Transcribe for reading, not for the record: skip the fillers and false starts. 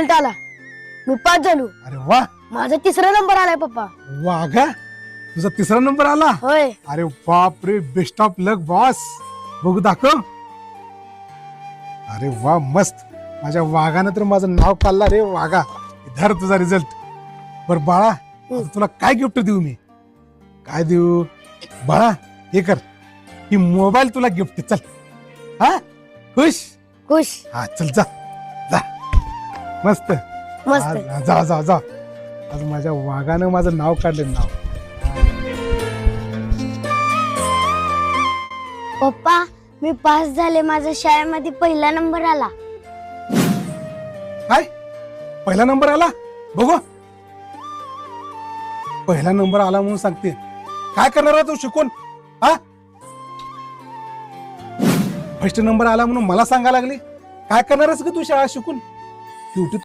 Result आला, मी pass झालो. अरे वा, माझा 3रा नंबर आलाय पप्पा. वाघा तुझा 3रा नंबर आला. होय. अरे बाप रे, बेस्ट ऑफ लक बॉस. बघू दाखव. अरे वा, मस्त. माझ्या वाघानं तर माझं नाव काढलं रे वाघा. धर तुझा रिझल्ट. बर बाळा, आता तुला काय गिफ्ट देऊ मी? काय देऊ बाळा? हे कर, ही मोबाईल तुला गिफ्ट. चल, हा खुश खुश. हा, चल जा जा. मस्त मस्त. जा जा जा. आज माझ्या वाघानं माझं नाव काढलं. नाव पप्पा, मी पास झाले. माझ्या शाळेमध्ये 1ला नंबर आला. काय? 1ला नंबर आला? बघू. 1ला नंबर आला म्हणून सांगते. काय करणार आहे तू शिकून? हा, 1st नंबर आला म्हणून मला सांगायला लागली. काय करणार आहेस का तू शाळा शिकून? शेवटी